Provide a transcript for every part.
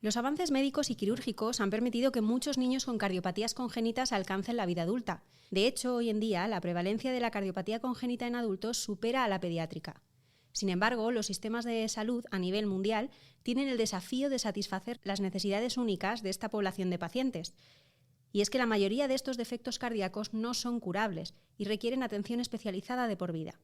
Los avances médicos y quirúrgicos han permitido que muchos niños con cardiopatías congénitas alcancen la vida adulta. De hecho, hoy en día, la prevalencia de la cardiopatía congénita en adultos supera a la pediátrica. Sin embargo, los sistemas de salud a nivel mundial tienen el desafío de satisfacer las necesidades únicas de esta población de pacientes. Y es que la mayoría de estos defectos cardíacos no son curables y requieren atención especializada de por vida.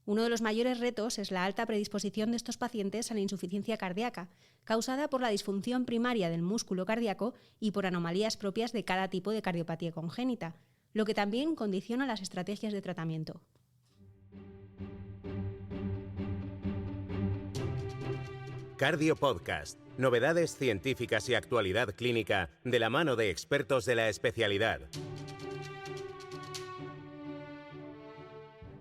Uno de los mayores retos es la alta predisposición de estos pacientes a la insuficiencia cardíaca, causada por la disfunción primaria del músculo cardíaco y por anomalías propias de cada tipo de cardiopatía congénita, lo que también condiciona las estrategias de tratamiento. Cardio Podcast. Novedades científicas y actualidad clínica de la mano de expertos de la especialidad.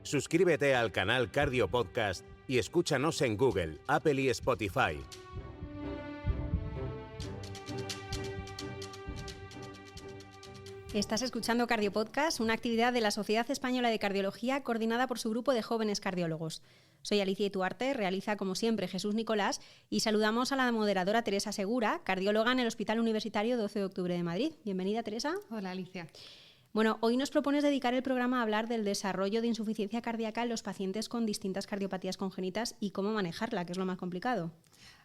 Suscríbete al canal Cardio Podcast y escúchanos en Google, Apple y Spotify. Estás escuchando Cardio Podcast, una actividad de la Sociedad Española de Cardiología coordinada por su grupo de jóvenes cardiólogos. Soy Alicia Ituarte, realiza como siempre Jesús Nicolás y saludamos a la moderadora Teresa Segura, cardióloga en el Hospital Universitario 12 de Octubre de Madrid. Bienvenida, Teresa. Hola, Alicia. Bueno, hoy nos propones dedicar el programa a hablar del desarrollo de insuficiencia cardíaca en los pacientes con distintas cardiopatías congénitas y cómo manejarla, que es lo más complicado.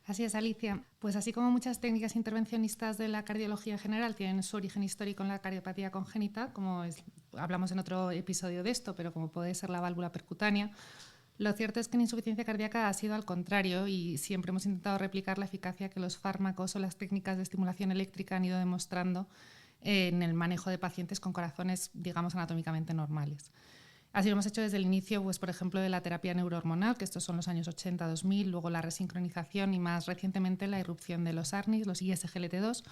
Así es, Alicia. Pues así como muchas técnicas intervencionistas de la cardiología en general tienen su origen histórico en la cardiopatía congénita, hablamos en otro episodio de esto, pero como puede ser la válvula percutánea, lo cierto es que en insuficiencia cardíaca ha sido al contrario y siempre hemos intentado replicar la eficacia que los fármacos o las técnicas de estimulación eléctrica han ido demostrando en el manejo de pacientes con corazones, digamos, anatómicamente normales. Así lo hemos hecho desde el inicio, pues, por ejemplo, de la terapia neurohormonal, que estos son los años 80-2000, luego la resincronización y más recientemente la irrupción de los ARNIs, los ISGLT2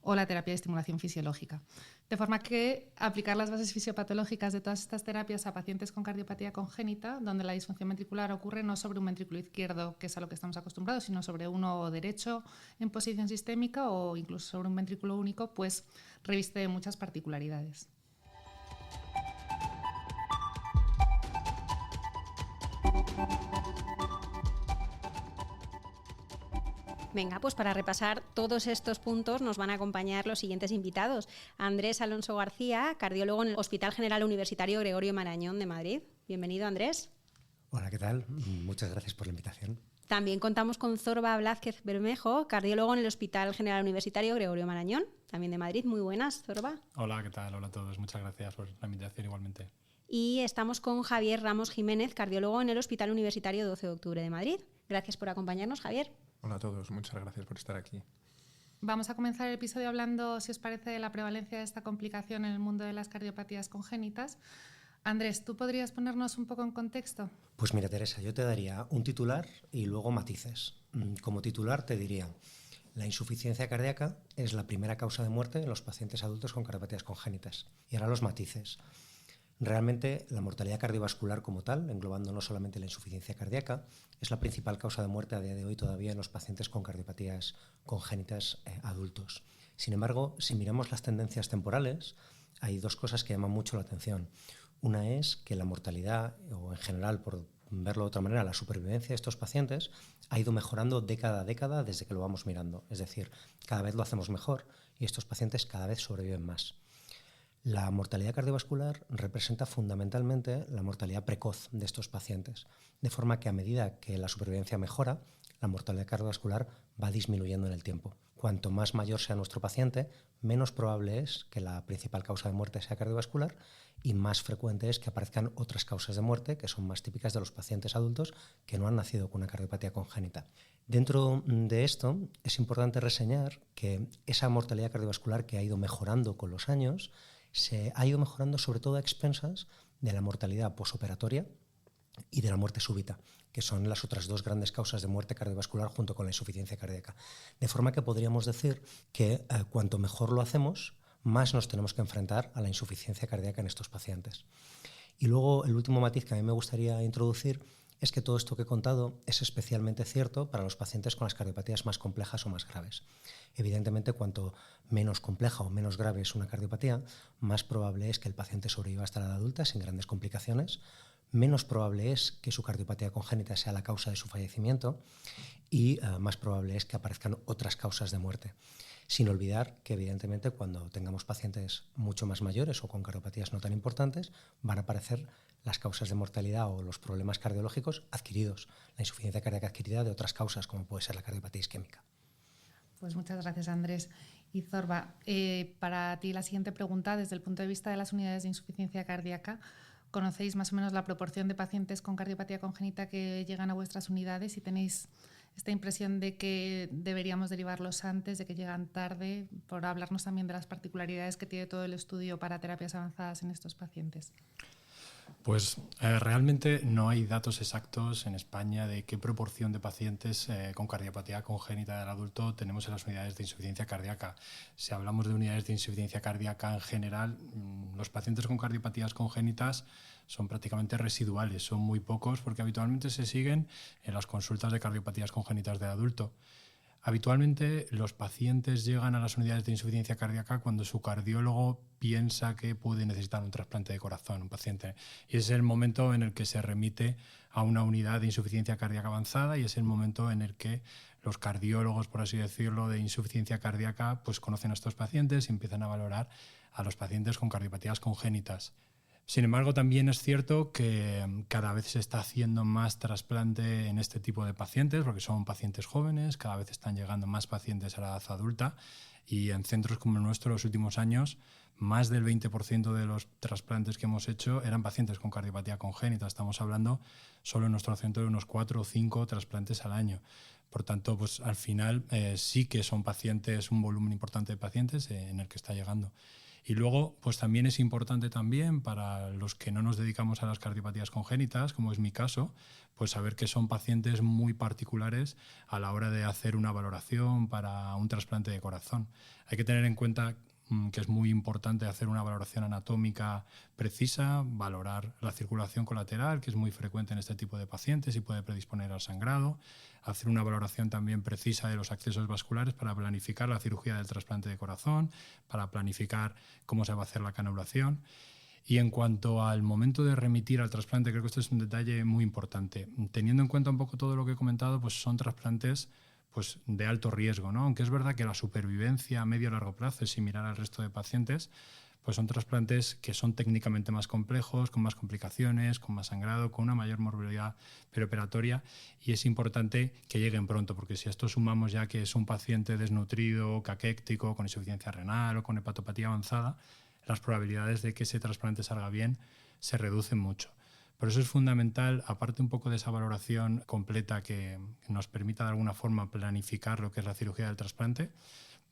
o la terapia de estimulación fisiológica. De forma que aplicar las bases fisiopatológicas de todas estas terapias a pacientes con cardiopatía congénita, donde la disfunción ventricular ocurre no sobre un ventrículo izquierdo, que es a lo que estamos acostumbrados, sino sobre uno derecho en posición sistémica o incluso sobre un ventrículo único, pues reviste de muchas particularidades. Venga, pues para repasar todos estos puntos nos van a acompañar los siguientes invitados. Andrés Alonso García, cardiólogo en el Hospital General Universitario Gregorio Marañón de Madrid. Bienvenido, Andrés. Hola, ¿qué tal? Muchas gracias por la invitación. También contamos con Zorba Blázquez Bermejo, cardiólogo en el Hospital General Universitario Gregorio Marañón, también de Madrid. Muy buenas, Zorba. Hola, ¿qué tal? Hola a todos. Muchas gracias por la invitación igualmente. Y estamos con Javier Ramos Jiménez, cardiólogo en el Hospital Universitario 12 de Octubre de Madrid. Gracias por acompañarnos, Javier. Hola a todos, muchas gracias por estar aquí. Vamos a comenzar el episodio hablando, si os parece, de la prevalencia de esta complicación en el mundo de las cardiopatías congénitas. Andrés, ¿tú podrías ponernos un poco en contexto? Pues mira, Teresa, yo te daría un titular y luego matices. Como titular te diría: la insuficiencia cardíaca es la primera causa de muerte en los pacientes adultos con cardiopatías congénitas. Y ahora los matices. Realmente la mortalidad cardiovascular como tal, englobando no solamente la insuficiencia cardíaca, es la principal causa de muerte a día de hoy todavía en los pacientes con cardiopatías congénitas adultos. Sin embargo, si miramos las tendencias temporales, hay dos cosas que llaman mucho la atención. Una es que la mortalidad, o en general, por verlo de otra manera, la supervivencia de estos pacientes ha ido mejorando década a década desde que lo vamos mirando. Es decir, cada vez lo hacemos mejor y estos pacientes cada vez sobreviven más. La mortalidad cardiovascular representa fundamentalmente la mortalidad precoz de estos pacientes, de forma que a medida que la supervivencia mejora, la mortalidad cardiovascular va disminuyendo en el tiempo. Cuanto más mayor sea nuestro paciente, menos probable es que la principal causa de muerte sea cardiovascular y más frecuente es que aparezcan otras causas de muerte que son más típicas de los pacientes adultos que no han nacido con una cardiopatía congénita. Dentro de esto es importante reseñar que esa mortalidad cardiovascular que ha ido mejorando con los años se ha ido mejorando sobre todo a expensas de la mortalidad posoperatoria y de la muerte súbita, que son las otras dos grandes causas de muerte cardiovascular junto con la insuficiencia cardíaca. De forma que podríamos decir que cuanto mejor lo hacemos, más nos tenemos que enfrentar a la insuficiencia cardíaca en estos pacientes. Y luego el último matiz que a mí me gustaría introducir es que todo esto que he contado es especialmente cierto para los pacientes con las cardiopatías más complejas o más graves. Evidentemente, cuanto menos compleja o menos grave es una cardiopatía, más probable es que el paciente sobreviva hasta la edad adulta sin grandes complicaciones, menos probable es que su cardiopatía congénita sea la causa de su fallecimiento y más probable es que aparezcan otras causas de muerte. Sin olvidar que, evidentemente, cuando tengamos pacientes mucho más mayores o con cardiopatías no tan importantes, van a aparecer las causas de mortalidad o los problemas cardiológicos adquiridos, la insuficiencia cardíaca adquirida de otras causas, como puede ser la cardiopatía isquémica. Pues muchas gracias, Andrés. Y Zorba, para ti la siguiente pregunta, desde el punto de vista de las unidades de insuficiencia cardíaca, ¿conocéis más o menos la proporción de pacientes con cardiopatía congénita que llegan a vuestras unidades y tenéis esta impresión de que deberíamos derivarlos antes, de que llegan tarde, por hablarnos también de las particularidades que tiene todo el estudio para terapias avanzadas en estos pacientes? Pues realmente no hay datos exactos en España de qué proporción de pacientes con cardiopatía congénita del adulto tenemos en las unidades de insuficiencia cardíaca. Si hablamos de unidades de insuficiencia cardíaca en general, los pacientes con cardiopatías congénitas son prácticamente residuales, son muy pocos porque habitualmente se siguen en las consultas de cardiopatías congénitas del adulto. Habitualmente los pacientes llegan a las unidades de insuficiencia cardíaca cuando su cardiólogo piensa que puede necesitar un trasplante de corazón, un paciente. Y es el momento en el que se remite a una unidad de insuficiencia cardíaca avanzada y es el momento en el que los cardiólogos, por así decirlo, de insuficiencia cardíaca, pues conocen a estos pacientes y empiezan a valorar a los pacientes con cardiopatías congénitas. Sin embargo, también es cierto que cada vez se está haciendo más trasplante en este tipo de pacientes porque son pacientes jóvenes, cada vez están llegando más pacientes a la edad adulta y en centros como el nuestro en los últimos años más del 20% de los trasplantes que hemos hecho eran pacientes con cardiopatía congénita. Estamos hablando solo en nuestro centro de unos 4 o 5 trasplantes al año. Por tanto, pues al final sí que son pacientes, un volumen importante de pacientes en el que está llegando. Y luego, pues también es importante también para los que no nos dedicamos a las cardiopatías congénitas, como es mi caso, pues saber que son pacientes muy particulares a la hora de hacer una valoración para un trasplante de corazón. Hay que tener en cuenta que es muy importante hacer una valoración anatómica precisa, valorar la circulación colateral, que es muy frecuente en este tipo de pacientes y puede predisponer al sangrado, hacer una valoración también precisa de los accesos vasculares para planificar la cirugía del trasplante de corazón, para planificar cómo se va a hacer la canulación. Y en cuanto al momento de remitir al trasplante, creo que esto es un detalle muy importante. Teniendo en cuenta un poco todo lo que he comentado, pues son trasplantes pues de alto riesgo, ¿no? Aunque es verdad que la supervivencia a medio y largo plazo es similar al resto de pacientes, pues son trasplantes que son técnicamente más complejos, con más complicaciones, con más sangrado, con una mayor morbilidad perioperatoria y es importante que lleguen pronto, porque si a esto sumamos ya que es un paciente desnutrido, caquéctico, con insuficiencia renal o con hepatopatía avanzada, las probabilidades de que ese trasplante salga bien se reducen mucho. Por eso es fundamental, aparte un poco de esa valoración completa que nos permita de alguna forma planificar lo que es la cirugía del trasplante,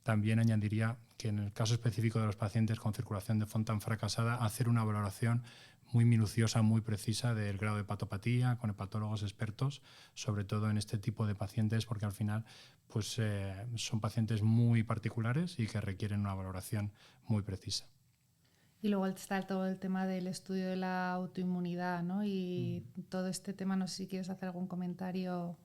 también añadiría que en el caso específico de los pacientes con circulación de Fontan fracasada, hacer una valoración muy minuciosa, muy precisa del grado de hepatopatía con hepatólogos expertos, sobre todo en este tipo de pacientes, porque al final pues, son pacientes muy particulares y que requieren una valoración muy precisa. Y luego está todo el tema del estudio de la autoinmunidad, ¿no? Y todo este tema, no sé si quieres hacer algún comentario.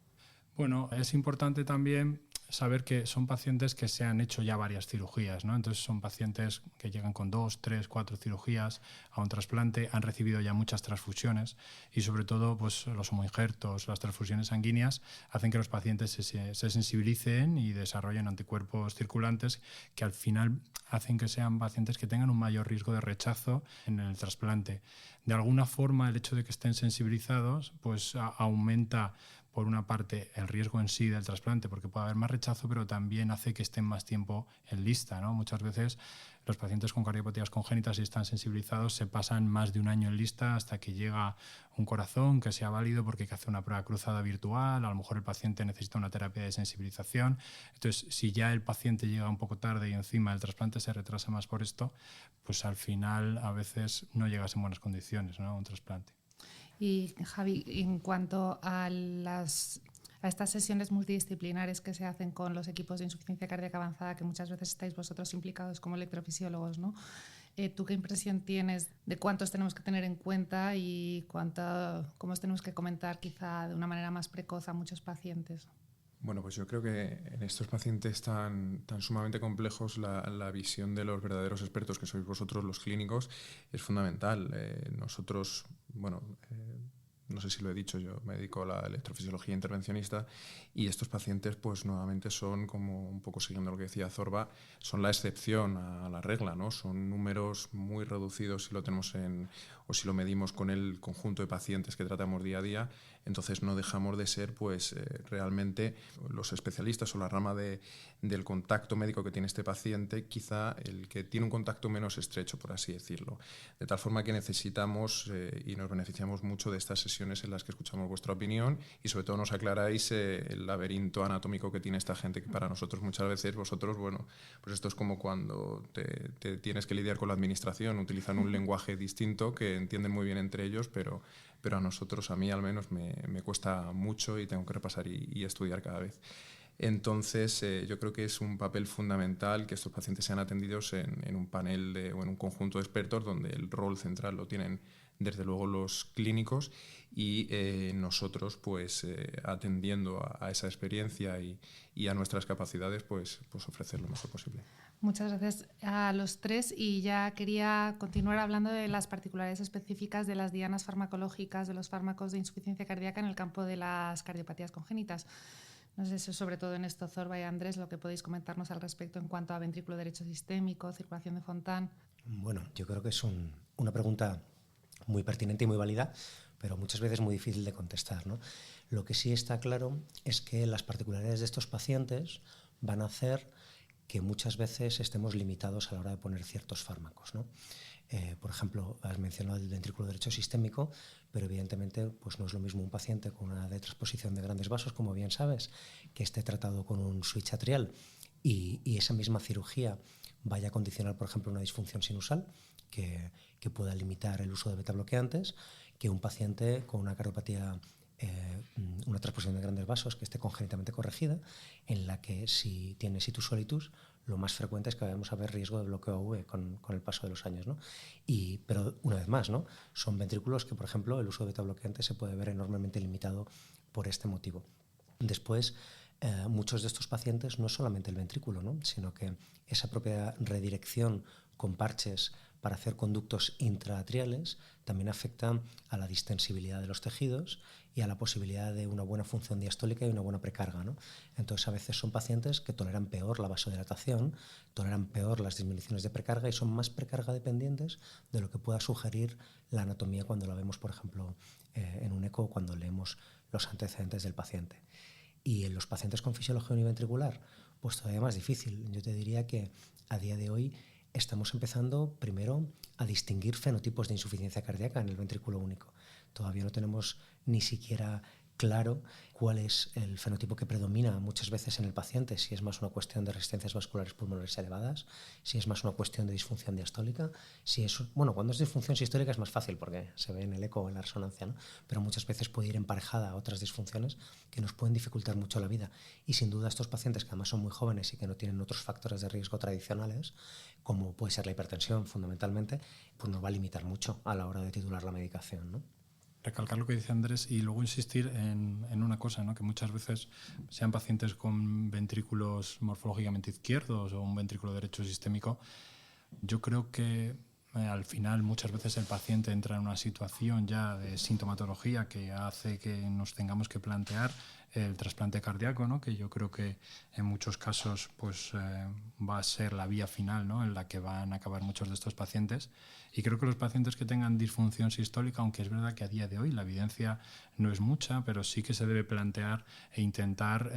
Bueno, es importante también saber que son pacientes que se han hecho ya varias cirugías, ¿no? Entonces son pacientes que llegan con 2, 3, 4 cirugías a un trasplante, han recibido ya muchas transfusiones y sobre todo pues, los homoinjertos, las transfusiones sanguíneas hacen que los pacientes se sensibilicen y desarrollen anticuerpos circulantes que al final hacen que sean pacientes que tengan un mayor riesgo de rechazo en el trasplante. De alguna forma el hecho de que estén sensibilizados pues aumenta por una parte el riesgo en sí del trasplante, porque puede haber más rechazo, pero también hace que estén más tiempo en lista, ¿no? Muchas veces los pacientes con cardiopatías congénitas, si están sensibilizados, se pasan más de un año en lista hasta que llega un corazón que sea válido porque hay que hacer una prueba cruzada virtual, a lo mejor el paciente necesita una terapia de sensibilización. Entonces, si ya el paciente llega un poco tarde y encima el trasplante se retrasa más por esto, pues al final a veces no llegas en buenas condiciones, ¿no? Un trasplante. Y Javi, en cuanto a estas sesiones multidisciplinares que se hacen con los equipos de insuficiencia cardíaca avanzada, que muchas veces estáis vosotros implicados como electrofisiólogos, ¿no? ¿Tú qué impresión tienes de cuántos tenemos que tener en cuenta y cómo os tenemos que comentar quizá de una manera más precoz a muchos pacientes? Bueno, pues yo creo que en estos pacientes tan sumamente complejos la visión de los verdaderos expertos que sois vosotros, los clínicos, es fundamental. Nosotros no sé si lo he dicho, yo me dedico a la electrofisiología intervencionista y estos pacientes pues nuevamente son, como un poco siguiendo lo que decía Zorba, son la excepción a la regla, ¿no? Son números muy reducidos si lo tenemos o si lo medimos con el conjunto de pacientes que tratamos día a día. Entonces no dejamos de ser pues realmente los especialistas o la rama del contacto médico que tiene este paciente, quizá el que tiene un contacto menos estrecho, por así decirlo. De tal forma que necesitamos y nos beneficiamos mucho de estas sesiones en las que escuchamos vuestra opinión y sobre todo nos aclaráis el laberinto anatómico que tiene esta gente, que para nosotros muchas veces vosotros, pues esto es como cuando te tienes que lidiar con la administración, utilizan un lenguaje distinto que entienden muy bien entre ellos, pero a nosotros, a mí al menos, me cuesta mucho y tengo que repasar y estudiar cada vez. Entonces, yo creo que es un papel fundamental que estos pacientes sean atendidos en un panel o en un conjunto de expertos donde el rol central lo tienen desde luego los clínicos y nosotros pues atendiendo a esa experiencia y a nuestras capacidades pues ofrecer lo mejor posible. Muchas gracias a los tres y ya quería continuar hablando de las particularidades específicas de las dianas farmacológicas de los fármacos de insuficiencia cardíaca en el campo de las cardiopatías congénitas. No sé, sobre todo en esto, Zorba y Andrés, lo que podéis comentarnos al respecto en cuanto a ventrículo derecho sistémico, circulación de Fontan. Bueno, yo creo que es una pregunta muy pertinente y muy válida, pero muchas veces muy difícil de contestar, ¿no? Lo que sí está claro es que las particularidades de estos pacientes van a hacer que muchas veces estemos limitados a la hora de poner ciertos fármacos, ¿no? Por ejemplo, has mencionado el ventrículo derecho sistémico, pero evidentemente pues no es lo mismo un paciente con una transposición de grandes vasos, como bien sabes, que esté tratado con un switch atrial y esa misma cirugía vaya a condicionar, por ejemplo, una disfunción sinusal que pueda limitar el uso de betabloqueantes, que un paciente con una cardiopatía, una transposición de grandes vasos que esté congénitamente corregida, en la que si tiene situs solitus, lo más frecuente es que vayamos a ver riesgo de bloqueo AV con el paso de los años, ¿no? Pero una vez más, ¿no? Son ventrículos que, por ejemplo, el uso de betabloqueantes se puede ver enormemente limitado por este motivo. Después, muchos de estos pacientes no es solamente el ventrículo, ¿no? Sino que esa propia redirección con parches para hacer conductos intraatriales también afecta a la distensibilidad de los tejidos y a la posibilidad de una buena función diastólica y una buena precarga, ¿no? Entonces a veces son pacientes que toleran peor la vasodilatación, toleran peor las disminuciones de precarga y son más precarga dependientes de lo que pueda sugerir la anatomía cuando la vemos, por ejemplo, en un eco o cuando leemos los antecedentes del paciente. Y en los pacientes con fisiología univentricular, pues todavía más difícil. Yo te diría que a día de hoy estamos empezando primero a distinguir fenotipos de insuficiencia cardíaca en el ventrículo único. Todavía no tenemos ni siquiera claro cuál es el fenotipo que predomina muchas veces en el paciente, si es más una cuestión de resistencias vasculares pulmonares elevadas, si es más una cuestión de disfunción diastólica, cuando es disfunción sistólica es más fácil porque se ve en el eco o en la resonancia, ¿no? Pero muchas veces puede ir emparejada a otras disfunciones que nos pueden dificultar mucho la vida. Y sin duda estos pacientes que además son muy jóvenes y que no tienen otros factores de riesgo tradicionales, como puede ser la hipertensión fundamentalmente, pues nos va a limitar mucho a la hora de titular la medicación, ¿no? Recalcar lo que dice Andrés y luego insistir en una cosa, ¿no? Que muchas veces sean pacientes con ventrículos morfológicamente izquierdos o un ventrículo derecho sistémico, yo creo que al final muchas veces el paciente entra en una situación ya de sintomatología que hace que nos tengamos que plantear el trasplante cardíaco, ¿no? Que yo creo que en muchos casos pues, va a ser la vía final, ¿no? En la que van a acabar muchos de estos pacientes. Y creo que los pacientes que tengan disfunción sistólica, aunque es verdad que a día de hoy la evidencia no es mucha, pero sí que se debe plantear e intentar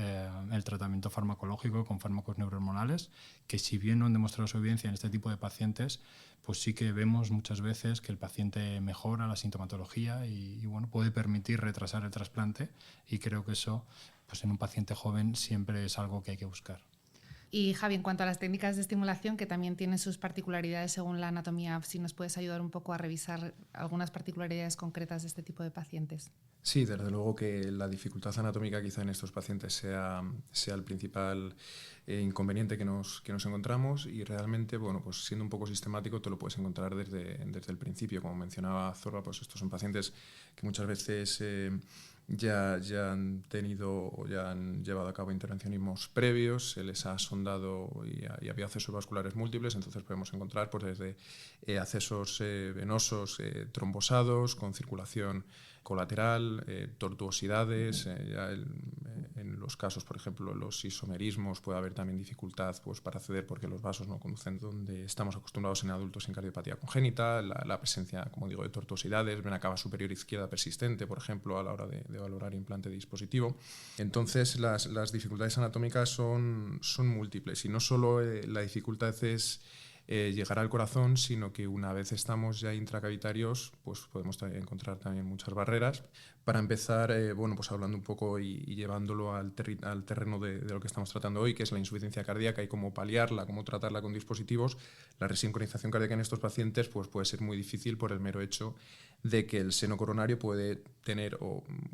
el tratamiento farmacológico con fármacos neurohormonales, que si bien no han demostrado su evidencia en este tipo de pacientes, pues sí que vemos muchas veces que el paciente mejora la sintomatología y bueno, puede permitir retrasar el trasplante, y creo que eso pues en un paciente joven siempre es algo que hay que buscar. Y Javi, en cuanto a las técnicas de estimulación, que también tienen sus particularidades según la anatomía, si nos puedes ayudar un poco a revisar algunas particularidades concretas de este tipo de pacientes. Sí, desde luego que la dificultad anatómica quizá en estos pacientes sea el principal inconveniente que nos encontramos, y realmente, bueno, pues siendo un poco sistemático te lo puedes encontrar desde el principio. Como mencionaba Zorba, pues estos son pacientes que muchas veces ya han tenido o ya han llevado a cabo intervencionismos previos, se les ha sondado y había accesos vasculares múltiples, entonces podemos encontrar pues desde accesos venosos trombosados con circulación colateral, tortuosidades, en los casos, por ejemplo, los isomerismos puede haber también dificultad pues, para acceder porque los vasos no conducen donde estamos acostumbrados en adultos sin cardiopatía congénita, la presencia, como digo, de tortuosidades, vena cava superior izquierda persistente, por ejemplo, a la hora de valorar implante de dispositivo. Entonces, las dificultades anatómicas son múltiples, y no solo la dificultad es llegar al corazón, sino que una vez estamos ya intracavitarios, pues podemos encontrar también muchas barreras. Para empezar, bueno, pues hablando un poco y llevándolo al terreno de lo que estamos tratando hoy, que es la insuficiencia cardíaca y cómo paliarla, cómo tratarla con dispositivos, la resincronización cardíaca en estos pacientes pues puede ser muy difícil por el mero hecho de que el seno coronario puede tener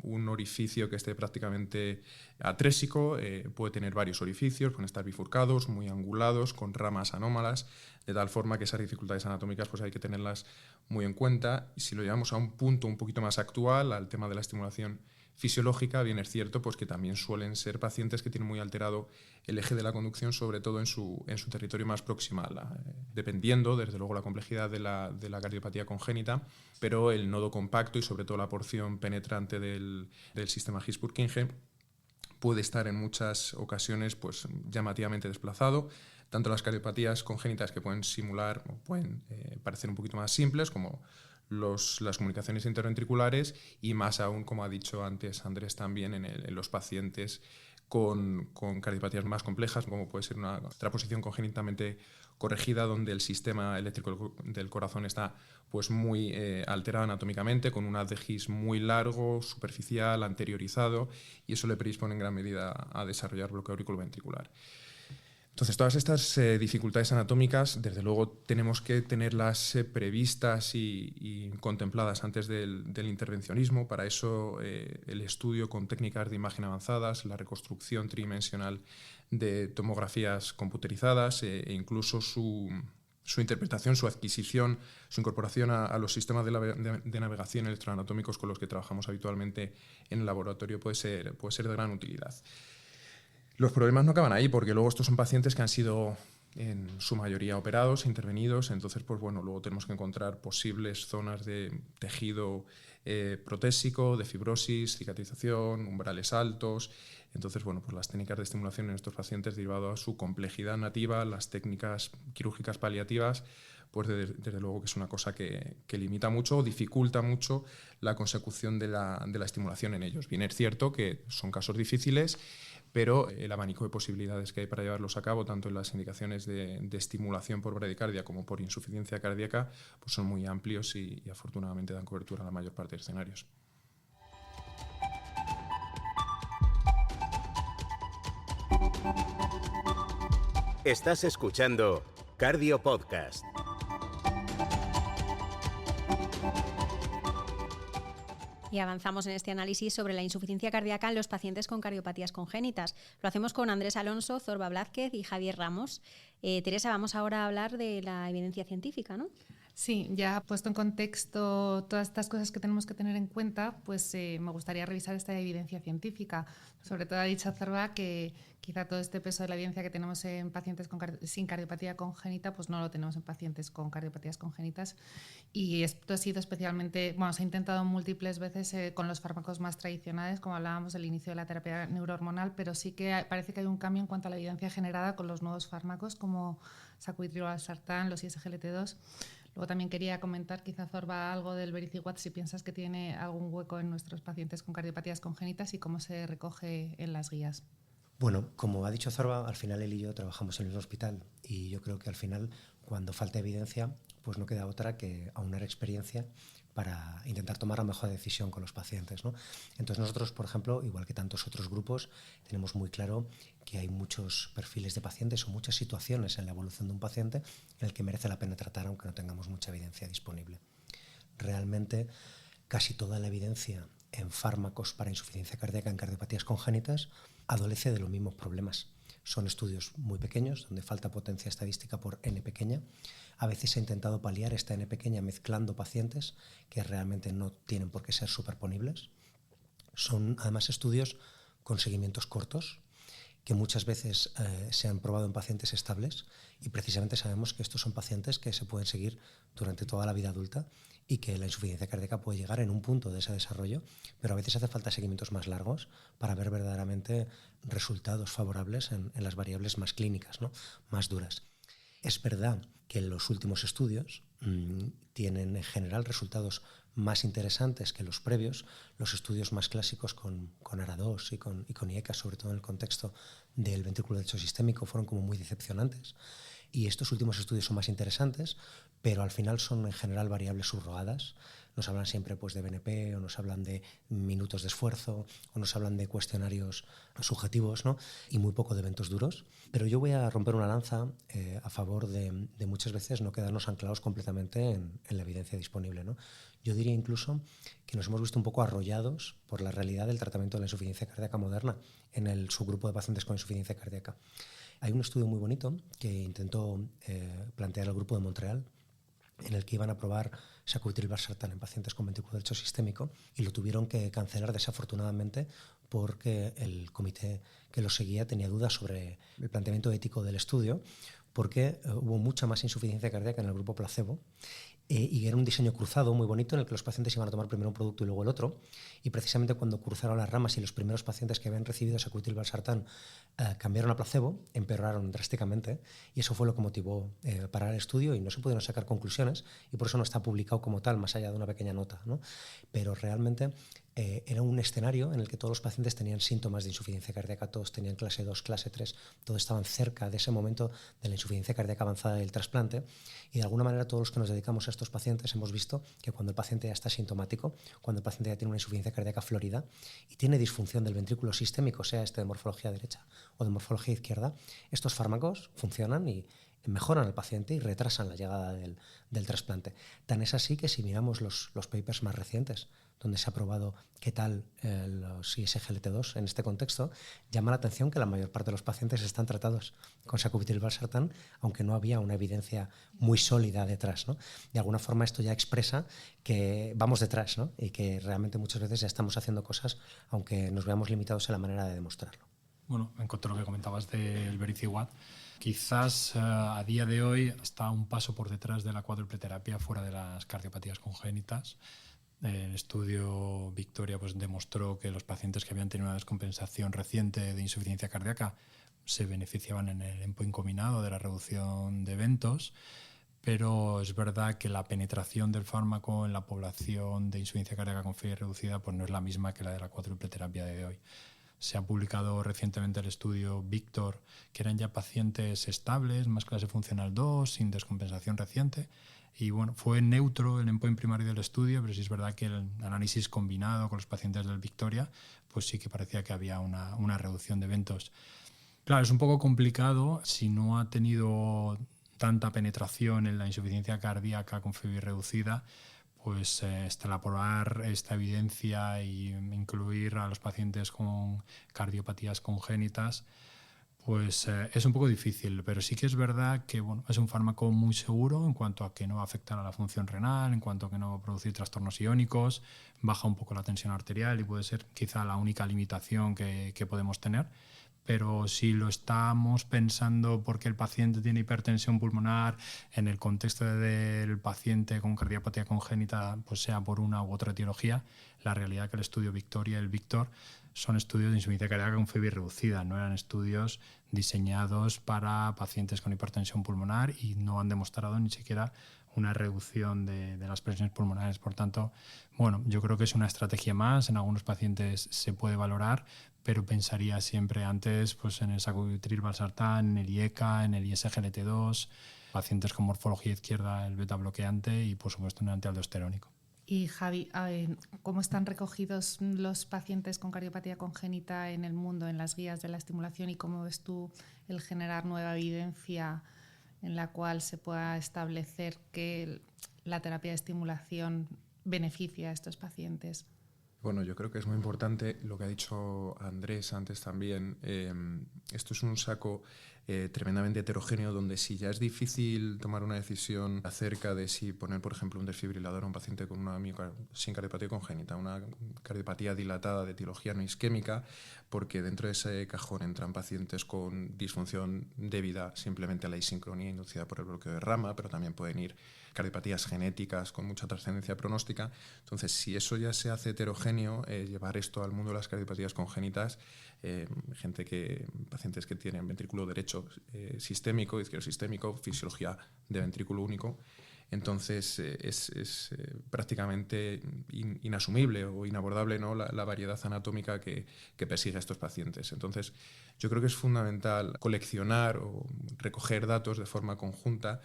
un orificio que esté prácticamente atrésico, puede tener varios orificios, pueden estar bifurcados, muy angulados, con ramas anómalas, de tal forma que esas dificultades anatómicas pues hay que tenerlas muy en cuenta. Y si lo llevamos a un punto un poquito más actual, al tema de la estimulación fisiológica, bien es cierto pues que también suelen ser pacientes que tienen muy alterado el eje de la conducción, sobre todo en su territorio más proximal, dependiendo desde luego la complejidad de la cardiopatía congénita, pero el nodo compacto y sobre todo la porción penetrante del sistema His-Purkinje puede estar en muchas ocasiones pues llamativamente desplazado. Tanto las cardiopatías congénitas, que pueden simular o pueden parecer un poquito más simples, como las comunicaciones interventriculares, y más aún, como ha dicho antes Andrés, también en los pacientes con cardiopatías más complejas, como puede ser una transposición congénitamente corregida, donde el sistema eléctrico del corazón está pues muy alterado anatómicamente, con un haz de His muy largo, superficial, anteriorizado, y eso le predispone en gran medida a desarrollar bloqueo auriculoventricular. Entonces, todas estas dificultades anatómicas, desde luego, tenemos que tenerlas previstas y contempladas antes del intervencionismo. Para eso, el estudio con técnicas de imagen avanzadas, la reconstrucción tridimensional de tomografías computerizadas e incluso su interpretación, su adquisición, su incorporación a los sistemas de navegación electroanatómicos con los que trabajamos habitualmente en el laboratorio puede ser de gran utilidad. Los problemas no acaban ahí, porque luego estos son pacientes que han sido en su mayoría operados, intervenidos, entonces pues bueno, luego tenemos que encontrar posibles zonas de tejido protésico, de fibrosis, cicatrización, umbrales altos. Entonces, bueno, pues las técnicas de estimulación en estos pacientes, derivado a su complejidad nativa, las técnicas quirúrgicas paliativas, pues desde luego que es una cosa que limita mucho o dificulta mucho la consecución de la estimulación en ellos. Bien, es cierto que son casos difíciles, pero el abanico de posibilidades que hay para llevarlos a cabo, tanto en las indicaciones de estimulación por bradicardia como por insuficiencia cardíaca, pues son muy amplios y afortunadamente dan cobertura a la mayor parte de escenarios. Estás escuchando Cardio Podcast. Y avanzamos en este análisis sobre la insuficiencia cardíaca en los pacientes con cardiopatías congénitas. Lo hacemos con Andrés Alonso, Zorba Blázquez y Javier Ramos. Teresa, vamos ahora a hablar de la evidencia científica, ¿no? Sí, ya puesto en contexto todas estas cosas que tenemos que tener en cuenta, pues me gustaría revisar esta evidencia científica. Sobre todo ha dicho Zorba que quizá todo este peso de la evidencia que tenemos en pacientes sin cardiopatía congénita, pues no lo tenemos en pacientes con cardiopatías congénitas. Y esto ha sido especialmente, bueno, se ha intentado múltiples veces con los fármacos más tradicionales, como hablábamos del inicio de la terapia neurohormonal, pero sí que parece que hay un cambio en cuanto a la evidencia generada con los nuevos fármacos como sacubitril, valsartán, los ISGLT2. Luego también quería comentar, quizá Zorba, algo del Vericiguat, si piensas que tiene algún hueco en nuestros pacientes con cardiopatías congénitas y cómo se recoge en las guías. Bueno, como ha dicho Zorba, al final él y yo trabajamos en el hospital y yo creo que al final, cuando falta evidencia, pues no queda otra que aunar experiencia para intentar tomar la mejor decisión con los pacientes, ¿no? Entonces nosotros, por ejemplo, igual que tantos otros grupos, tenemos muy claro que hay muchos perfiles de pacientes o muchas situaciones en la evolución de un paciente en el que merece la pena tratar aunque no tengamos mucha evidencia disponible. Realmente, casi toda la evidencia en fármacos para insuficiencia cardíaca en cardiopatías congénitas adolece de los mismos problemas. Son estudios muy pequeños, donde falta potencia estadística por N pequeña. A veces se ha intentado paliar esta N pequeña mezclando pacientes que realmente no tienen por qué ser superponibles. Son además estudios con seguimientos cortos, que muchas veces se han probado en pacientes estables, y precisamente sabemos que estos son pacientes que se pueden seguir durante toda la vida adulta y que la insuficiencia cardíaca puede llegar en un punto de ese desarrollo, pero a veces hace falta seguimientos más largos para ver verdaderamente resultados favorables en las variables más clínicas, ¿no? Más duras. Es verdad que los últimos estudios tienen en general resultados más interesantes que los previos. Los estudios más clásicos con ARA2 y con IECA, sobre todo en el contexto del ventrículo derecho sistémico, fueron como muy decepcionantes. Y estos últimos estudios son más interesantes, pero al final son en general variables subrogadas. Nos hablan siempre pues, de BNP, o nos hablan de minutos de esfuerzo, o nos hablan de cuestionarios subjetivos, ¿no? Y muy poco de eventos duros. Pero yo voy a romper una lanza a favor de muchas veces no quedarnos anclados completamente en la evidencia disponible, ¿no? Yo diría incluso que nos hemos visto un poco arrollados por la realidad del tratamiento de la insuficiencia cardíaca moderna en el subgrupo de pacientes con insuficiencia cardíaca. Hay un estudio muy bonito que intentó plantear el grupo de Montreal, en el que iban a probar sacubitril/valsartán en pacientes con ventrículo derecho sistémico, y lo tuvieron que cancelar desafortunadamente porque el comité que lo seguía tenía dudas sobre el planteamiento ético del estudio, porque hubo mucha más insuficiencia cardíaca en el grupo placebo, y era un diseño cruzado muy bonito en el que los pacientes iban a tomar primero un producto y luego el otro, y precisamente cuando cruzaron las ramas y los primeros pacientes que habían recibido sacubitril/valsartán cambiaron a placebo, empeoraron drásticamente, y eso fue lo que motivó parar el estudio, y no se pudieron sacar conclusiones, y por eso no está publicado como tal, más allá de una pequeña nota, ¿no? Pero realmente era un escenario en el que todos los pacientes tenían síntomas de insuficiencia cardíaca, todos tenían clase 2, clase 3, todos estaban cerca de ese momento de la insuficiencia cardíaca avanzada del trasplante, y de alguna manera todos los que nos dedicamos a estos pacientes hemos visto que cuando el paciente ya está sintomático, cuando el paciente ya tiene una insuficiencia cardíaca florida y tiene disfunción del ventrículo sistémico, sea este de morfología derecha o de morfología izquierda, estos fármacos funcionan y mejoran al paciente y retrasan la llegada del trasplante. Tan es así que si miramos los papers más recientes, donde se ha probado qué tal los ISGLT2 en este contexto, llama la atención que la mayor parte de los pacientes están tratados con sacubitril/valsartán, aunque no había una evidencia muy sólida detrás, ¿no? De alguna forma esto ya expresa que vamos detrás, ¿no? Y que realmente muchas veces ya estamos haciendo cosas, aunque nos veamos limitados en la manera de demostrarlo. Bueno, en cuanto a lo que comentabas del Vericiguat, quizás a día de hoy está un paso por detrás de la cuádruple terapia fuera de las cardiopatías congénitas. El estudio Victoria pues, demostró que los pacientes que habían tenido una descompensación reciente de insuficiencia cardíaca se beneficiaban en el endpoint combinado de la reducción de eventos, pero es verdad que la penetración del fármaco en la población de insuficiencia cardíaca con FEI reducida pues, no es la misma que la de la cuádruple terapia de hoy. Se ha publicado recientemente el estudio Victor, que eran ya pacientes estables, más clase funcional 2, sin descompensación reciente. Y bueno, fue neutro el endpoint primario del estudio, pero sí es verdad que el análisis combinado con los pacientes del Victoria, pues sí que parecía que había una reducción de eventos. Claro, es un poco complicado si no ha tenido tanta penetración en la insuficiencia cardíaca con FEI reducida, pues extrapolar esta evidencia e incluir a los pacientes con cardiopatías congénitas, pues es un poco difícil, pero sí que es verdad que bueno, es un fármaco muy seguro en cuanto a que no va a afectar a la función renal, en cuanto a que no va a producir trastornos iónicos, baja un poco la tensión arterial y puede ser quizá la única limitación que podemos tener. Pero si lo estamos pensando porque el paciente tiene hipertensión pulmonar, en el contexto del paciente con cardiopatía congénita, pues sea por una u otra etiología, la realidad es que el estudio Victoria y el Victor son estudios de insuficiencia cardíaca con FEI reducida, no eran estudios diseñados para pacientes con hipertensión pulmonar y no han demostrado ni siquiera una reducción de las presiones pulmonares. Por tanto, bueno, yo creo que es una estrategia más, en algunos pacientes se puede valorar, pero pensaría siempre antes pues, en el sacubitril/valsartán, en el IECA, en el ISGLT2, pacientes con morfología izquierda, el beta bloqueante y, por supuesto, un antialdosterónico. Y Javi, ¿cómo están recogidos los pacientes con cardiopatía congénita en el mundo, en las guías de la estimulación, y cómo ves tú el generar nueva evidencia en la cual se pueda establecer que la terapia de estimulación beneficia a estos pacientes? Bueno, yo creo que es muy importante lo que ha dicho Andrés antes también. Esto es un saco tremendamente heterogéneo donde si ya es difícil tomar una decisión acerca de si poner, por ejemplo, un desfibrilador a un paciente con una sin cardiopatía congénita, una cardiopatía dilatada de etiología no isquémica, porque dentro de ese cajón entran pacientes con disfunción debida simplemente a la asincronía inducida por el bloqueo de rama, pero también pueden ir cardiopatías genéticas con mucha trascendencia pronóstica. Entonces, si eso ya se hace heterogéneo, llevar esto al mundo de las cardiopatías congénitas, pacientes que tienen ventrículo derecho sistémico, izquierdo sistémico, fisiología de ventrículo único, entonces es prácticamente inasumible o inabordable, ¿no?, la variedad anatómica que persigue a estos pacientes. Entonces, yo creo que es fundamental coleccionar o recoger datos de forma conjunta.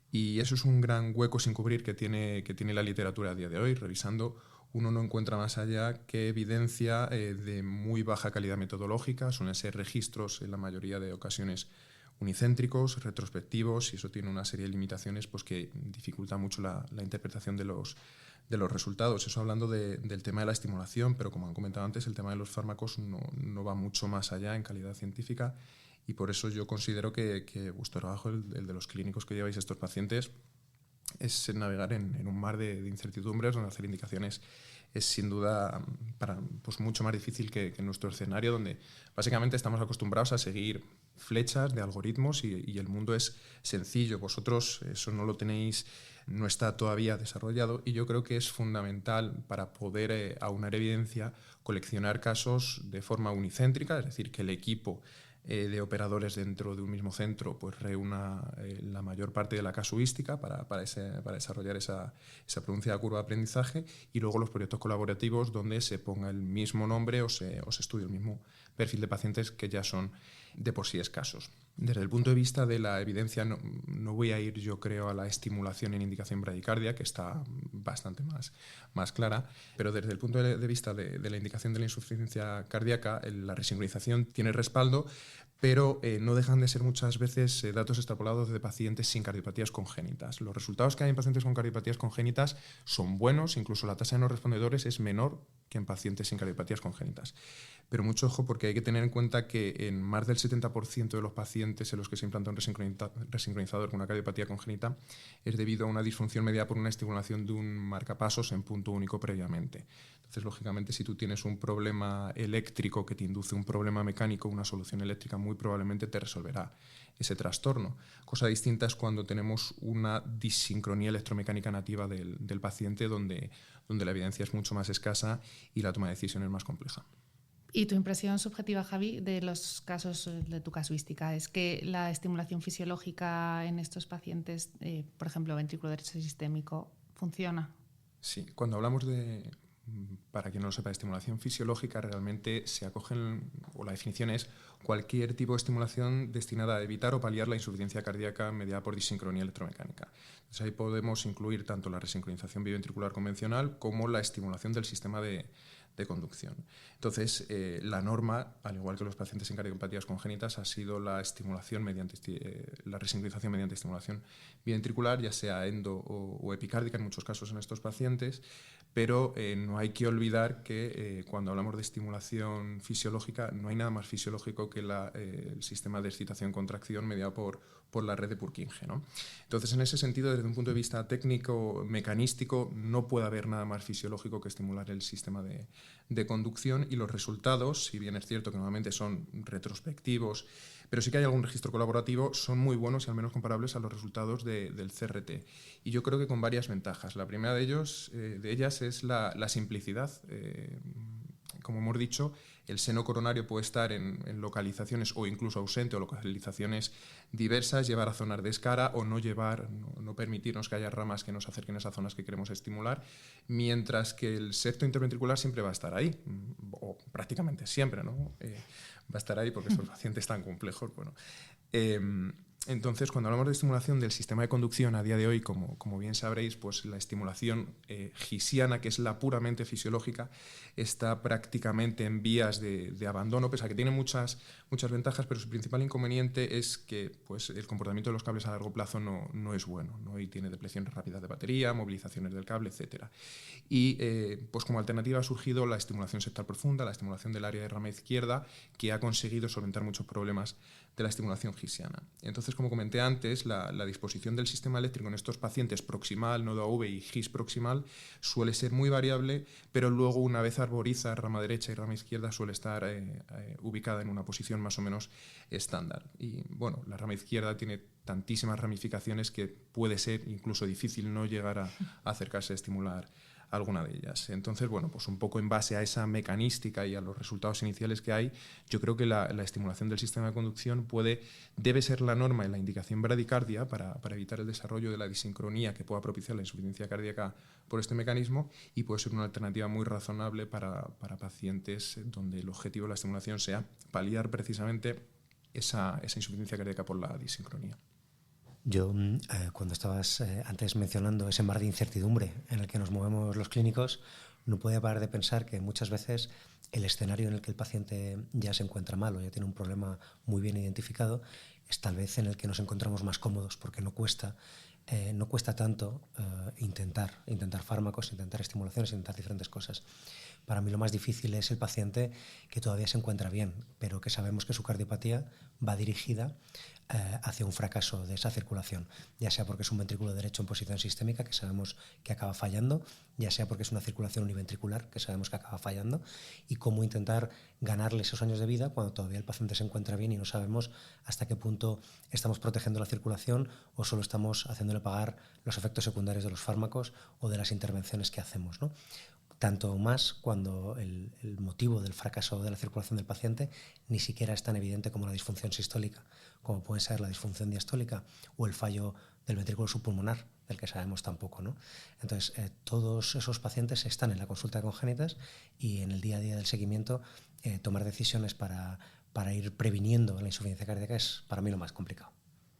Y eso es un gran hueco sin cubrir que tiene la literatura a día de hoy. Revisando, uno no encuentra más allá que evidencia de muy baja calidad metodológica. Suelen ser registros en la mayoría de ocasiones unicéntricos, retrospectivos, y eso tiene una serie de limitaciones pues, que dificulta mucho la interpretación de los resultados. Eso hablando del tema de la estimulación, pero como han comentado antes, el tema de los fármacos no va mucho más allá en calidad científica. Y por eso yo considero que vuestro trabajo, el de los clínicos que lleváis estos pacientes, es navegar en un mar de incertidumbres, donde hacer indicaciones es sin duda pues mucho más difícil que en nuestro escenario, donde básicamente estamos acostumbrados a seguir flechas de algoritmos y el mundo es sencillo. Vosotros eso no lo tenéis, no está todavía desarrollado, y yo creo que es fundamental para poder aunar evidencia, coleccionar casos de forma unicéntrica, es decir, que el equipo de operadores dentro de un mismo centro pues reúna la mayor parte de la casuística para desarrollar esa pronunciada curva de aprendizaje, y luego los proyectos colaborativos donde se ponga el mismo nombre o se estudie el mismo perfil de pacientes que ya son de por sí escasos. Desde el punto de vista de la evidencia, no voy a ir, yo creo, a la estimulación en indicación bradicardia, que está bastante más clara, pero desde el punto de vista de la indicación de la insuficiencia cardíaca, la resincronización tiene respaldo, pero no dejan de ser muchas veces datos extrapolados de pacientes sin cardiopatías congénitas. Los resultados que hay en pacientes con cardiopatías congénitas son buenos, incluso la tasa de no respondedores es menor que en pacientes sin cardiopatías congénitas. Pero mucho ojo, porque hay que tener en cuenta que en más del 70% de los pacientes en los que se implanta un resincronizador con una cardiopatía congénita es debido a una disfunción mediada por una estimulación de un marcapasos en punto único previamente. Entonces, lógicamente, si tú tienes un problema eléctrico que te induce un problema mecánico, una solución eléctrica muy probablemente te resolverá ese trastorno. Cosa distinta es cuando tenemos una disincronía electromecánica nativa del paciente, donde la evidencia es mucho más escasa y la toma de decisiones más compleja. ¿Y tu impresión subjetiva, Javi, de los casos de tu casuística? ¿Es que la estimulación fisiológica en estos pacientes, por ejemplo, ventrículo derecho sistémico, funciona? Sí, cuando hablamos de, para quien no lo sepa, de estimulación fisiológica, realmente se acogen, o la definición es cualquier tipo de estimulación destinada a evitar o paliar la insuficiencia cardíaca mediada por disincronía electromecánica. Entonces ahí podemos incluir tanto la resincronización biventricular convencional como la estimulación del sistema de conducción. Entonces, la norma, al igual que los pacientes en cardiopatías congénitas, ha sido la estimulación la resincronización mediante estimulación biventricular, ya sea endo o epicárdica en muchos casos en estos pacientes, pero no hay que olvidar que cuando hablamos de estimulación fisiológica, no hay nada más fisiológico que el sistema de excitación-contracción mediado por la red de Purkinje, ¿no? Entonces, en ese sentido, desde un punto de vista técnico, mecanístico, no puede haber nada más fisiológico que estimular el sistema de conducción, y los resultados, si bien es cierto que normalmente son retrospectivos, pero sí que hay algún registro colaborativo, son muy buenos y al menos comparables a los resultados del CRT. Y yo creo que con varias ventajas. La primera de ellas es la simplicidad. Como hemos dicho, el seno coronario puede estar en localizaciones o incluso ausente o localizaciones diversas, llevar a zonas de escara o no permitirnos que haya ramas que nos acerquen a esas zonas que queremos estimular, mientras que el septo interventricular siempre va a estar ahí, o prácticamente siempre, ¿no? Va a estar ahí porque estos pacientes tan complejos. Bueno, Entonces, cuando hablamos de estimulación del sistema de conducción a día de hoy, como bien sabréis, pues la estimulación gisiana, que es la puramente fisiológica, está prácticamente en vías de abandono, pese a que tiene muchas ventajas, pero su principal inconveniente es que pues, el comportamiento de los cables a largo plazo no es bueno, ¿no? Y tiene depleciones rápidas de batería, movilizaciones del cable, etc. Y pues como alternativa ha surgido la estimulación septal profunda, la estimulación del área de rama izquierda, que ha conseguido solventar muchos problemas de la estimulación gisiana. Entonces, como comenté antes, la disposición del sistema eléctrico en estos pacientes proximal, nodo AV y gis proximal suele ser muy variable, pero luego una vez arboriza rama derecha y rama izquierda suele estar ubicada en una posición más o menos estándar. Y bueno, la rama izquierda tiene tantísimas ramificaciones que puede ser incluso difícil no llegar a acercarse a estimular alguna de ellas. Entonces, bueno, pues un poco en base a esa mecanística y a los resultados iniciales que hay, yo creo que la estimulación del sistema de conducción debe ser la norma en la indicación bradicardia para evitar el desarrollo de la disincronía que pueda propiciar la insuficiencia cardíaca por este mecanismo, y puede ser una alternativa muy razonable para pacientes donde el objetivo de la estimulación sea paliar precisamente esa insuficiencia cardíaca por la disincronía. Yo, cuando estabas antes mencionando ese mar de incertidumbre en el que nos movemos los clínicos, no podía parar de pensar que muchas veces el escenario en el que el paciente ya se encuentra mal o ya tiene un problema muy bien identificado es tal vez en el que nos encontramos más cómodos, porque no cuesta tanto intentar fármacos, intentar estimulaciones, intentar diferentes cosas. Para mí lo más difícil es el paciente que todavía se encuentra bien, pero que sabemos que su cardiopatía va dirigida hacia un fracaso de esa circulación, ya sea porque es un ventrículo derecho en posición sistémica, que sabemos que acaba fallando, ya sea porque es una circulación univentricular, que sabemos que acaba fallando, y cómo intentar ganarle esos años de vida cuando todavía el paciente se encuentra bien y no sabemos hasta qué punto estamos protegiendo la circulación o solo estamos haciéndole pagar los efectos secundarios de los fármacos o de las intervenciones que hacemos, ¿no? Tanto más cuando el motivo del fracaso de la circulación del paciente ni siquiera es tan evidente como la disfunción sistólica, como puede ser la disfunción diastólica o el fallo del ventrículo subpulmonar, del que sabemos tan poco, ¿no? Entonces, todos esos pacientes están en la consulta de congénitas, y en el día a día del seguimiento tomar decisiones para ir previniendo la insuficiencia cardíaca es para mí lo más complicado.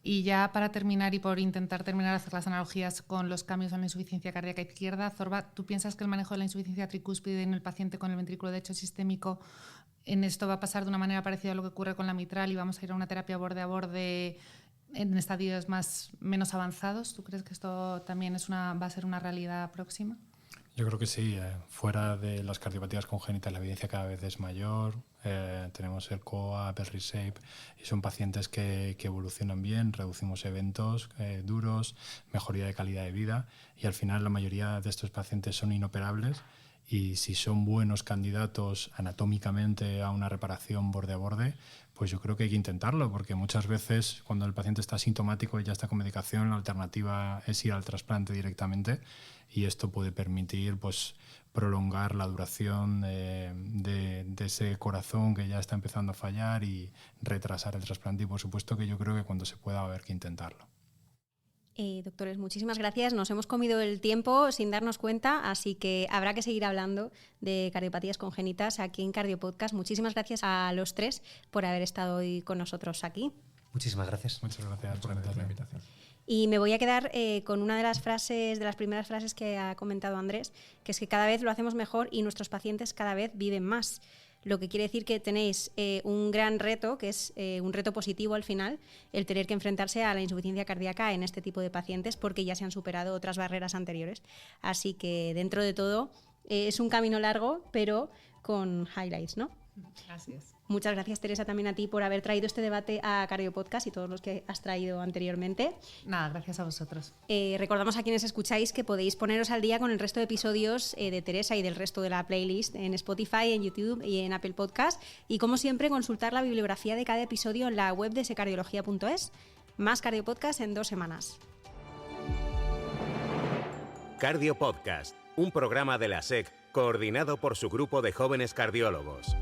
Y ya para terminar y por intentar terminar hacer las analogías con los cambios en la insuficiencia cardíaca izquierda, Zorba, ¿tú piensas que el manejo de la insuficiencia tricúspide en el paciente con el ventrículo derecho sistémico en esto va a pasar de una manera parecida a lo que ocurre con la mitral y vamos a ir a una terapia borde a borde en estadios menos avanzados? ¿Tú crees que esto también va a ser una realidad próxima? Yo creo que sí. Fuera de las cardiopatías congénitas la evidencia cada vez es mayor. Tenemos el COAP, el RESHAPE, y son pacientes que evolucionan bien, reducimos eventos duros, mejoría de calidad de vida, y al final la mayoría de estos pacientes son inoperables, y si son buenos candidatos anatómicamente a una reparación borde a borde, pues yo creo que hay que intentarlo, porque muchas veces cuando el paciente está asintomático y ya está con medicación, la alternativa es ir al trasplante directamente, y esto puede permitir pues prolongar la duración de ese corazón que ya está empezando a fallar y retrasar el trasplante, y por supuesto que yo creo que cuando se pueda va a haber que intentarlo. Doctores, muchísimas gracias. Nos hemos comido el tiempo sin darnos cuenta, así que habrá que seguir hablando de cardiopatías congénitas aquí en Cardio Podcast. Muchísimas gracias a los tres por haber estado hoy con nosotros aquí. Muchísimas gracias. Muchas gracias por la invitación. Y me voy a quedar con una de las primeras frases que ha comentado Andrés, que es que cada vez lo hacemos mejor y nuestros pacientes cada vez viven más. Lo que quiere decir que tenéis un gran reto, que es un reto positivo al final, el tener que enfrentarse a la insuficiencia cardíaca en este tipo de pacientes, porque ya se han superado otras barreras anteriores. Así que dentro de todo es un camino largo, pero con highlights, ¿no? Gracias. Muchas gracias, Teresa, también a ti por haber traído este debate a Cardio Podcast y todos los que has traído anteriormente. Nada, gracias a vosotros. Recordamos a quienes escucháis que podéis poneros al día con el resto de episodios de Teresa y del resto de la playlist en Spotify, en YouTube y en Apple Podcast. Y como siempre, consultar la bibliografía de cada episodio en la web de secardiología.es. Más Cardio Podcast en 2 semanas. Cardio Podcast, un programa de la SEC coordinado por su grupo de jóvenes cardiólogos.